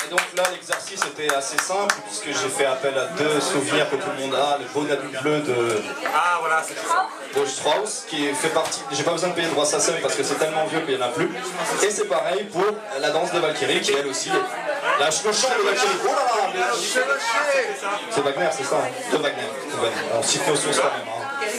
Donc là, l'exercice était assez simple, puisque j'ai fait appel à deux souvenirs que tout le monde a, le Bonadu bleu de Strauss, qui fait partie... J'ai pas besoin de payer le droit SACEM parce que c'est tellement vieux qu'il n'y en a plus. Et c'est pareil pour la danse de Valkyrie, qui elle aussi... le chant de Valkyrie. Oh là là, c'est Wagner, c'est ça, de Wagner. On cite nos sources quand même.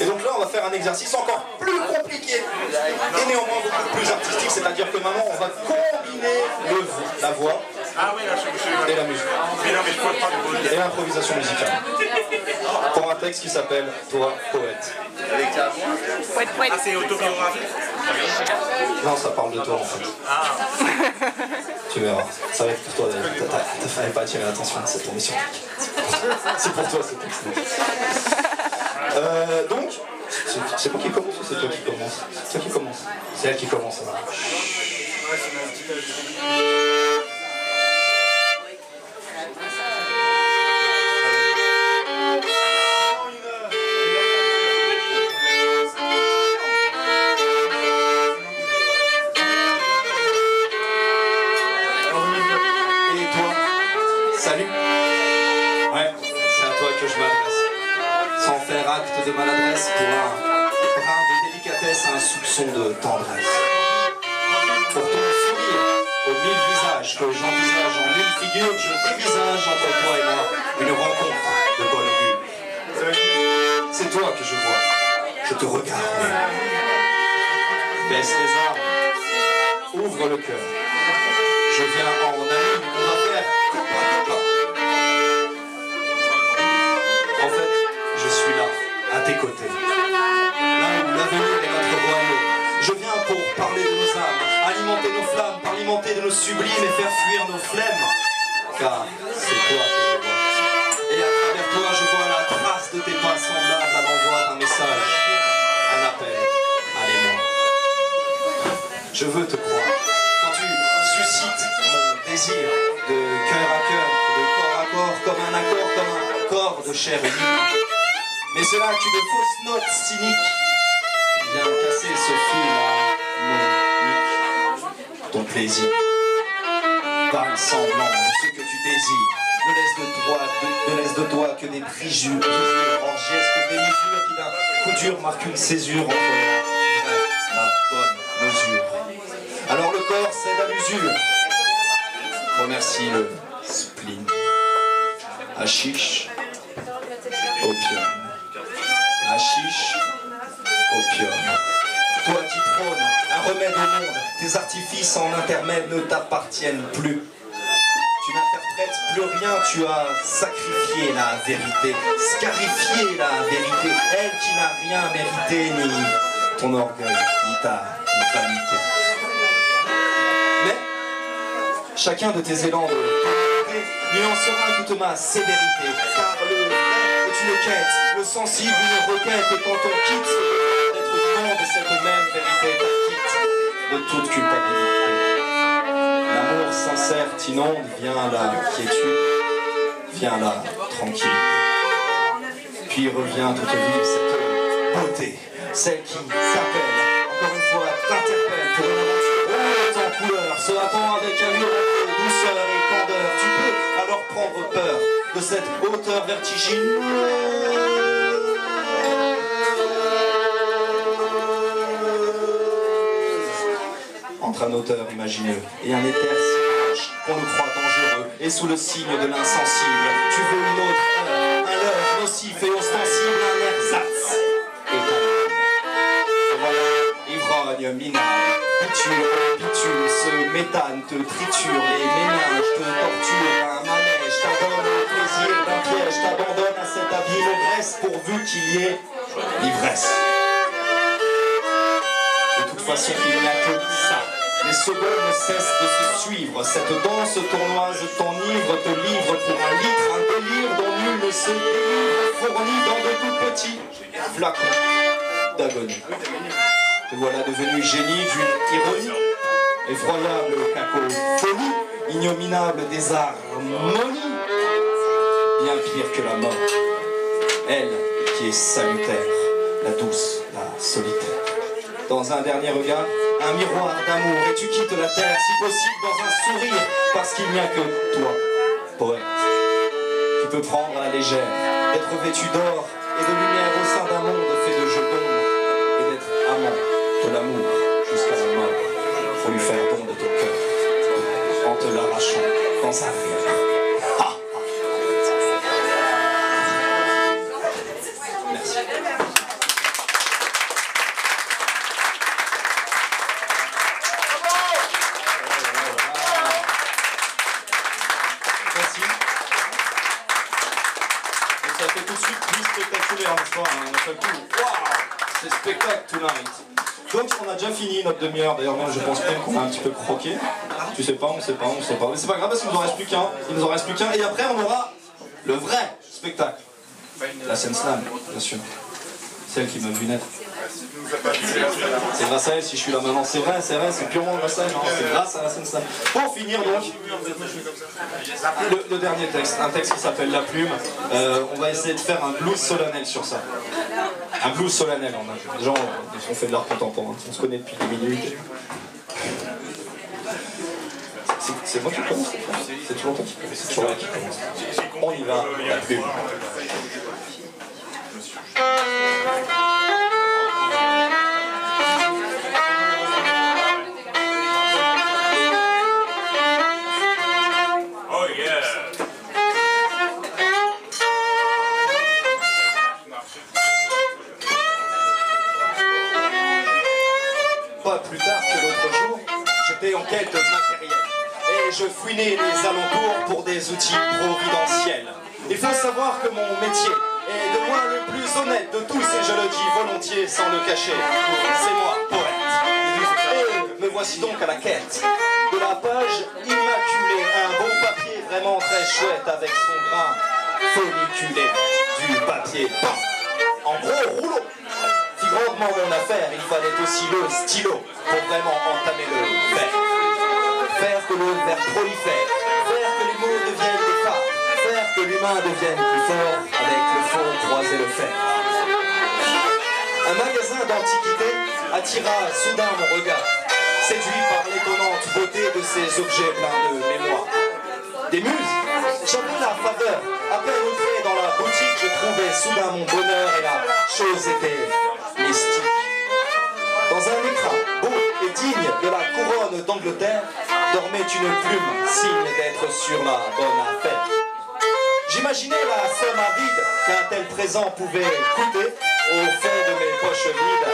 Et donc là, on va faire un exercice encore plus compliqué et néanmoins beaucoup plus artistique, c'est-à-dire que maintenant, on va combiner la voix et la musique. Et l'improvisation musicale. Pour un texte qui s'appelle « Toi, poète ». Ah, c'est autobiographique? Non, ça parle de toi en fait. Tu verras. Ça va être pour toi. T'as fallait pas attirer l'attention de cette émission. C'est pour toi ce texte. Donc, c'est moi qui commence ou c'est toi qui commence? C'est toi qui commence. C'est elle qui commence alors. Salut. Ouais, c'est à toi que je m'adresse. Sans faire acte de maladresse, pour un brin de délicatesse, un soupçon de tendresse. Pour ton sourire, aux mille visages que j'envisage en mille figures, je dévisage entre toi et moi une rencontre de bonne augure. C'est toi que je vois, je te regarde. Baisse les armes, ouvre le cœur. Je viens en ami, on va faire copa. En fait, je suis là, à tes côtés. Là où l'avenir est notre royaume. Je viens pour parler de nos âmes, alimenter nos flammes, parlementer de nos sublimes et faire fuir nos flemmes. Car c'est toi que je vois. Et à travers toi, je vois la trace de tes pas semblables à l'envoi d'un message, un appel. Allez-moi. Je veux te croire. Quand tu suscites mon désir de cœur à cœur, de corps à corps, comme un accord, comme un corps de chair unique. Mais cela est une fausse note cynique qui vient casser ce fil harmonique. Ton plaisir, parle semblant de ce que tu désires. Ne laisse de toi que des préjugés, en gestes, des mesures qui d'un coup dur marquent une césure entre la bonne mesure. Alors le corps cède à l'usure. Remercie le spleen. Hashish, opium. Hashish, opium. Toi qui trônes un remède au monde, tes artifices en intermède ne t'appartiennent plus. Tu n'interprètes plus rien, tu as sacrifié la vérité, scarifié la vérité, elle qui n'a rien mérité, ni ton orgueil, ni ta vanité. Mais chacun de tes élans de vérité nuancera toute ma sévérité, car le vrai est une quête, le sensible une requête, et quand on quitte d'être vivant de cette même vérité, t'acquitte de toute culpabilité. L'amour sincère t'inonde, vient la quiétude, vient la tranquillité. Puis revient toute vive cette beauté, celle qui s'appelle, encore une fois, t'interpelle pour une aventure haute en couleur, se hâtant avec allure, douceur et candeur. Tu peux alors prendre peur de cette hauteur vertigineuse. Entre un auteur imagineux et un éther si proche qu'on le croit dangereux, et sous le signe de l'insensible, tu veux une autre heure, un leurre nocif et ostensible, un ersatz éternel. Et voilà, ivrogne minable, bitume, ce méthane te triture, les méninges te torturent, un manège t'abonne au plaisir d'un piège, t'abandonne à cet abîme graisse pourvu qu'il y ait l'ivresse. De toute façon, il n'y a que ça. Les secondes ne cessent de se suivre. Cette danse tournoise t'enivre, te livre pour un litre, un délire dont nul ne se délivre, fourni dans de tout petits flacons d'agonie. Te voilà devenu génie d'une ironie, effroyable cacophonie, ignominable désharmonie, bien pire que la mort. Elle qui est salutaire, la douce, la solitaire. Dans un dernier regard, un miroir d'amour, et tu quittes la terre, si possible dans un sourire, parce qu'il n'y a que toi, poète, qui peut prendre à la légère, d'être vêtu d'or et de lumière au sein d'un monde fait de jeux d'ombre, et d'être amant de l'amour jusqu'à la mort, pour lui faire don de ton cœur, en te l'arrachant dans un rire. Merci. Merci. Et ça fait tout de suite plus spectaculaire, n'est-ce pas? On a fait le coup. Waouh, c'est spectacle tonight. Donc on a déjà fini notre demi-heure, d'ailleurs même je pense même qu'on a un petit peu croqué. Tu sais pas, on sait pas, on sait pas. Mais c'est pas grave parce qu'il nous en reste plus qu'un. Il nous en reste plus qu'un. Et après on aura le vrai spectacle. La scène slam, bien sûr. Celle qui m'a vu naître. C'est grâce à elle si je suis là maintenant. C'est vrai, c'est purement grâce à elle. C'est grâce à la scène slam. Pour finir donc, le dernier texte, un texte qui s'appelle La Plume. On va essayer de faire un blues solennel sur ça. Un blues solennel, des gens on fait de l'art contemporain, on se connaît depuis des minutes. C'est moi qui commence? C'est toujours toi qui commence. C'est toujours moi qui commence. On y va, La Plume. Pas plus tard que l'autre jour, j'étais en quête matérielle et je fouinais les alentours pour des outils providentiels. Il faut savoir que mon métier est de loin le plus honnête de tous et je le dis volontiers sans le cacher. C'est moi, poète. Et me voici donc à la quête de la page immaculée, un beau papier vraiment très chouette avec son grain folliculé, du papier peint en gros rouleau. Grandement mon affaire, il fallait aussi le stylo pour vraiment entamer le verre. Faire que le verre prolifère, faire que les mots deviennent des phrases, faire que l'humain devienne plus fort avec le faux croiser le fer. Un magasin d'antiquités attira soudain mon regard, séduit par l'étonnante beauté de ces objets pleins de mémoire. Des muses, j'avais la faveur, à peine entré dans la boutique, je trouvais soudain mon bonheur et la chose était mystique. Dans un écran beau et digne de la couronne d'Angleterre, dormait une plume, signe d'être sur la bonne affaire. J'imaginais la somme avide qu'un tel présent pouvait coûter, au fond de mes poches vides,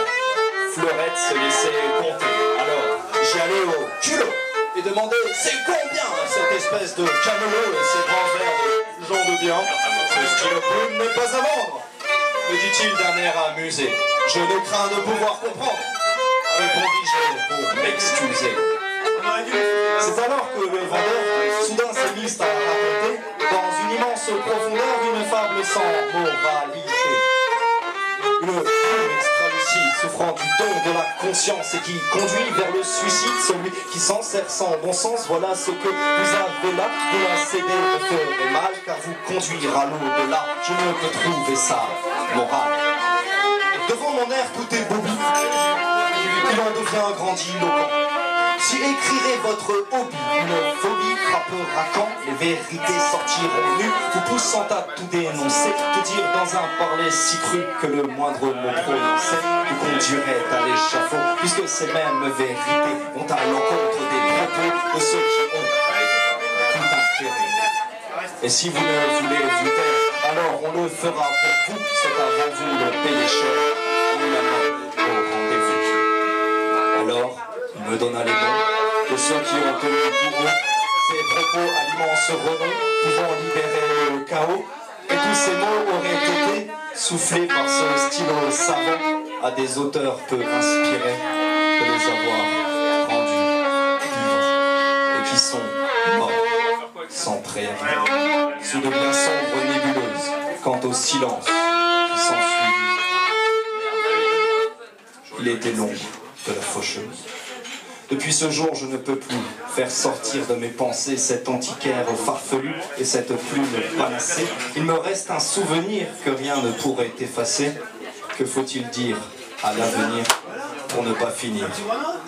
Fleurette se laissait compter. Alors j'y allais au culot et demandais c'est combien cette espèce de camelot et ces grands verres de gens de bien. Ce stylo plume n'est pas à vendre, me dit-il d'un air amusé. Je ne crains de pouvoir comprendre, répondis-je pour m'excuser. C'est alors que le vendeur soudain s'est mis à raconter dans une immense profondeur une fable sans moralité. Une plume extra-lucide souffrant du don de la conscience et qui conduit vers le suicide, celui qui s'en sert sans bon sens. Voilà ce que vous avez là, vous la céder me ferait mal car vous conduire à l'au-delà, je ne peux trouver ça moral. Devant mon air tout est bobi, il en devient grandiloquent. Si écrirez votre hobby, une phobie frappera quand les vérités sortiront nues, vous poussant à tout dénoncer, tout dire dans un parler si cru que le moindre mot prononcé vous conduirait à l'échafaud, puisque ces mêmes vérités vont à l'encontre des propos de ceux qui ont tout intérêt. Et si vous ne voulez vous taire, alors on le fera pour vous, c'est avant vous le payer cher, on la main au rendez-vous. Alors, il me donna les noms de ceux qui ont tenu pour eux ces propos à l'immense renom, pouvant libérer le chaos, et tous ces mots auraient été soufflés par ce stylo savant à des auteurs peu inspirés de les avoir rendus vivants, et qui sont morts sans préavis, sous de bien sombres nébuleuses, quant au silence qui s'ensuivit. Il était l'ombre de la faucheuse. Depuis ce jour, je ne peux plus faire sortir de mes pensées cet antiquaire farfelu et cette plume panacée. Il me reste un souvenir que rien ne pourrait effacer. Que faut-il dire à l'avenir pour ne pas finir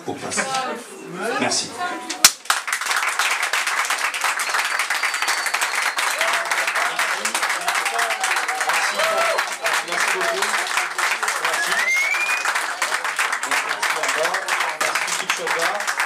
au passé. Merci. Merci beaucoup. Merci. Merci encore. Merci Chichoga.